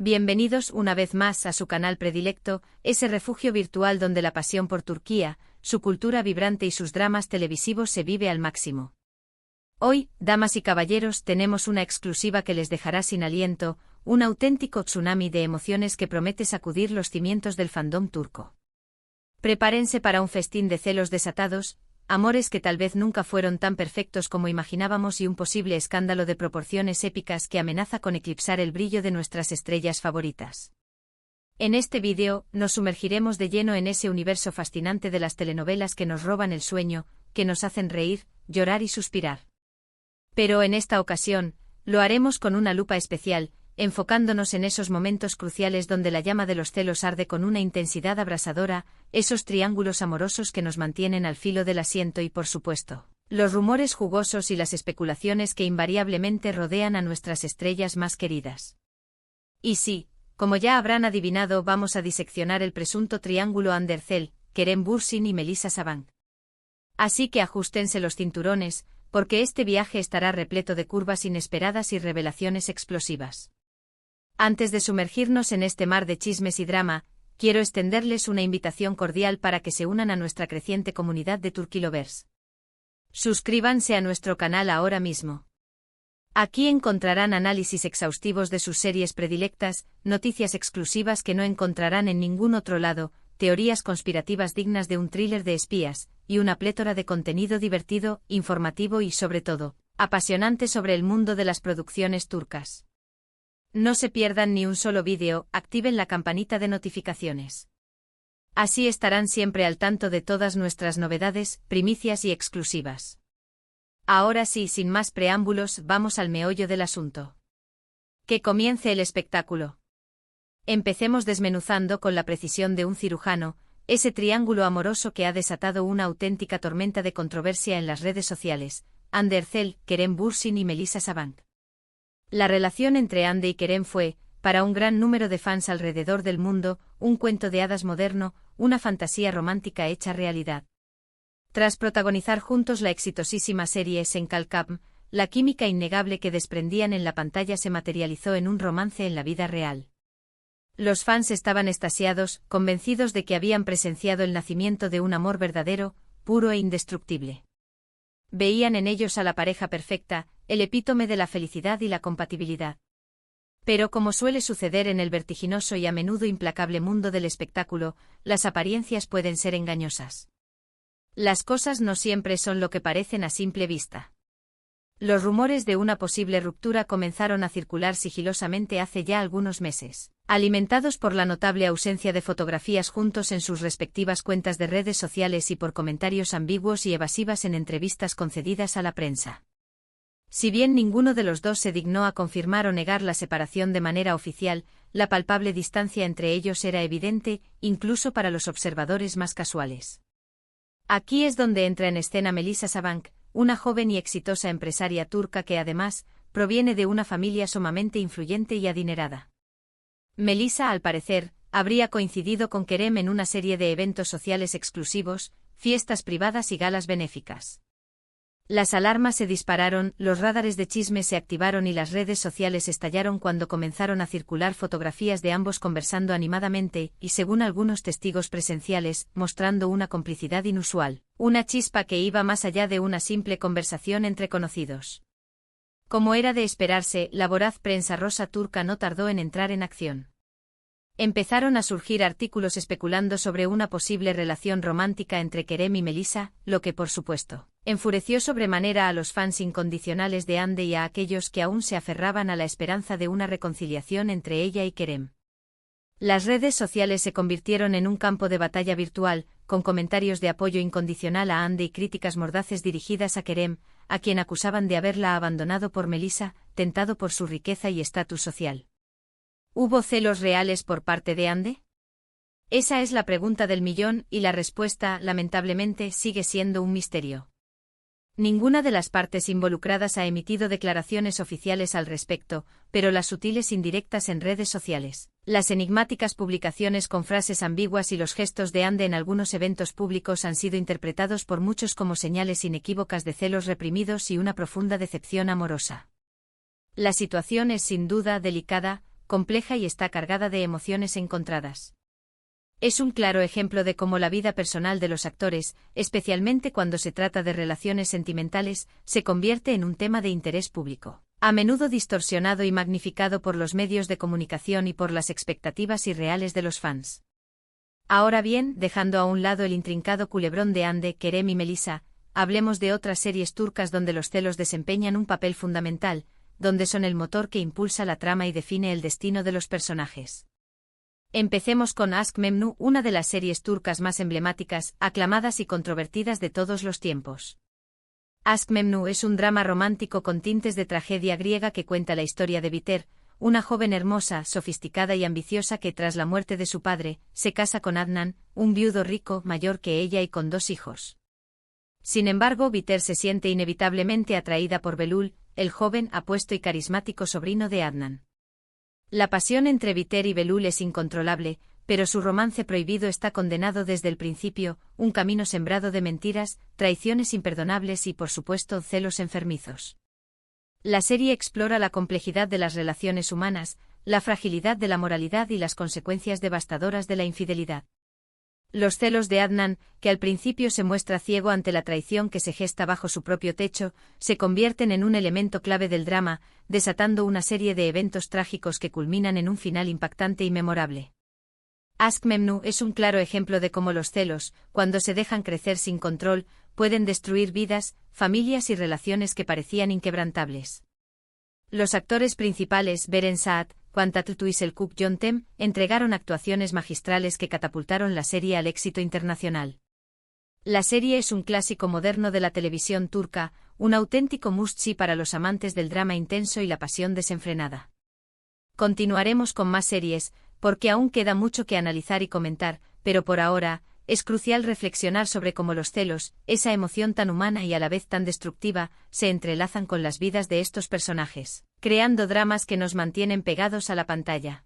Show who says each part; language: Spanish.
Speaker 1: Bienvenidos una vez más a su canal predilecto, ese refugio virtual donde la pasión por Turquía, su cultura vibrante y sus dramas televisivos se vive al máximo. Hoy, damas y caballeros, tenemos una exclusiva que les dejará sin aliento, un auténtico tsunami de emociones que promete sacudir los cimientos del fandom turco. Prepárense para un festín de celos desatados, amores que tal vez nunca fueron tan perfectos como imaginábamos y un posible escándalo de proporciones épicas que amenaza con eclipsar el brillo de nuestras estrellas favoritas. En este vídeo, nos sumergiremos de lleno en ese universo fascinante de las telenovelas que nos roban el sueño, que nos hacen reír, llorar y suspirar. Pero en esta ocasión, lo haremos con una lupa especial, enfocándonos en esos momentos cruciales donde la llama de los celos arde con una intensidad abrasadora, esos triángulos amorosos que nos mantienen al filo del asiento y, por supuesto, los rumores jugosos y las especulaciones que invariablemente rodean a nuestras estrellas más queridas. Y sí, como ya habrán adivinado, vamos a diseccionar el presunto triángulo Andercel, Kerem Bürsin y Melisa Sabank. Así que ajustense los cinturones, porque este viaje estará repleto de curvas inesperadas y revelaciones explosivas. Antes de sumergirnos en este mar de chismes y drama, quiero extenderles una invitación cordial para que se unan a nuestra creciente comunidad de Turquilovers. Suscríbanse a nuestro canal ahora mismo. Aquí encontrarán análisis exhaustivos de sus series predilectas, noticias exclusivas que no encontrarán en ningún otro lado, teorías conspirativas dignas de un thriller de espías, y una plétora de contenido divertido, informativo y, sobre todo, apasionante sobre el mundo de las producciones turcas. No se pierdan ni un solo vídeo, activen la campanita de notificaciones. Así estarán siempre al tanto de todas nuestras novedades, primicias y exclusivas. Ahora sí, sin más preámbulos, vamos al meollo del asunto. Que comience el espectáculo. Empecemos desmenuzando con la precisión de un cirujano, ese triángulo amoroso que ha desatado una auténtica tormenta de controversia en las redes sociales, Andercel, Kerem Bürsin y Melisa Sabank. La relación entre Hande y Kerem fue, para un gran número de fans alrededor del mundo, un cuento de hadas moderno, una fantasía romántica hecha realidad. Tras protagonizar juntos la exitosísima serie Senkalkam, la química innegable que desprendían en la pantalla se materializó en un romance en la vida real. Los fans estaban extasiados, convencidos de que habían presenciado el nacimiento de un amor verdadero, puro e indestructible. Veían en ellos a la pareja perfecta, el epítome de la felicidad y la compatibilidad. Pero como suele suceder en el vertiginoso y a menudo implacable mundo del espectáculo, las apariencias pueden ser engañosas. Las cosas no siempre son lo que parecen a simple vista. Los rumores de una posible ruptura comenzaron a circular sigilosamente hace ya algunos meses, alimentados por la notable ausencia de fotografías juntos en sus respectivas cuentas de redes sociales y por comentarios ambiguos y evasivas en entrevistas concedidas a la prensa. Si bien ninguno de los dos se dignó a confirmar o negar la separación de manera oficial, la palpable distancia entre ellos era evidente, incluso para los observadores más casuales. Aquí es donde entra en escena Melisa Sabank, una joven y exitosa empresaria turca que además, proviene de una familia sumamente influyente y adinerada. Melisa, al parecer, habría coincidido con Kerem en una serie de eventos sociales exclusivos, fiestas privadas y galas benéficas. Las alarmas se dispararon, los radares de chisme se activaron y las redes sociales estallaron cuando comenzaron a circular fotografías de ambos conversando animadamente y, según algunos testigos presenciales, mostrando una complicidad inusual, una chispa que iba más allá de una simple conversación entre conocidos. Como era de esperarse, la voraz prensa rosa turca no tardó en entrar en acción. Empezaron a surgir artículos especulando sobre una posible relación romántica entre Kerem y Melisa, lo que, por supuesto, enfureció sobremanera a los fans incondicionales de Hande y a aquellos que aún se aferraban a la esperanza de una reconciliación entre ella y Kerem. Las redes sociales se convirtieron en un campo de batalla virtual, con comentarios de apoyo incondicional a Hande y críticas mordaces dirigidas a Kerem, a quien acusaban de haberla abandonado por Melisa, tentado por su riqueza y estatus social. ¿Hubo celos reales por parte de Hande? Esa es la pregunta del millón y la respuesta, lamentablemente, sigue siendo un misterio. Ninguna de las partes involucradas ha emitido declaraciones oficiales al respecto, pero las sutiles indirectas en redes sociales, las enigmáticas publicaciones con frases ambiguas y los gestos de Hande en algunos eventos públicos han sido interpretados por muchos como señales inequívocas de celos reprimidos y una profunda decepción amorosa. La situación es sin duda delicada, compleja y está cargada de emociones encontradas. Es un claro ejemplo de cómo la vida personal de los actores, especialmente cuando se trata de relaciones sentimentales, se convierte en un tema de interés público, a menudo distorsionado y magnificado por los medios de comunicación y por las expectativas irreales de los fans. Ahora bien, dejando a un lado el intrincado culebrón de Hande, Kerem y Melisa, hablemos de otras series turcas donde los celos desempeñan un papel fundamental, donde son el motor que impulsa la trama y define el destino de los personajes. Empecemos con Aşk Memnu, una de las series turcas más emblemáticas, aclamadas y controvertidas de todos los tiempos. Aşk Memnu es un drama romántico con tintes de tragedia griega que cuenta la historia de Biter, una joven hermosa, sofisticada y ambiciosa que tras la muerte de su padre, se casa con Adnan, un viudo rico, mayor que ella y con 2 hijos. Sin embargo, Biter se siente inevitablemente atraída por Belul, el joven, apuesto y carismático sobrino de Adnan. La pasión entre Biter y Belul es incontrolable, pero su romance prohibido está condenado desde el principio, un camino sembrado de mentiras, traiciones imperdonables y, por supuesto, celos enfermizos. La serie explora la complejidad de las relaciones humanas, la fragilidad de la moralidad y las consecuencias devastadoras de la infidelidad. Los celos de Adnan, que al principio se muestra ciego ante la traición que se gesta bajo su propio techo, se convierten en un elemento clave del drama, desatando una serie de eventos trágicos que culminan en un final impactante y memorable. Aşk Memnu es un claro ejemplo de cómo los celos, cuando se dejan crecer sin control, pueden destruir vidas, familias y relaciones que parecían inquebrantables. Los actores principales, Beren Saat, Quantatütü y Selçuk Yöntem, entregaron actuaciones magistrales que catapultaron la serie al éxito internacional. La serie es un clásico moderno de la televisión turca, un auténtico must-see para los amantes del drama intenso y la pasión desenfrenada. Continuaremos con más series, porque aún queda mucho que analizar y comentar, pero por ahora, es crucial reflexionar sobre cómo los celos, esa emoción tan humana y a la vez tan destructiva, se entrelazan con las vidas de estos personajes, creando dramas que nos mantienen pegados a la pantalla.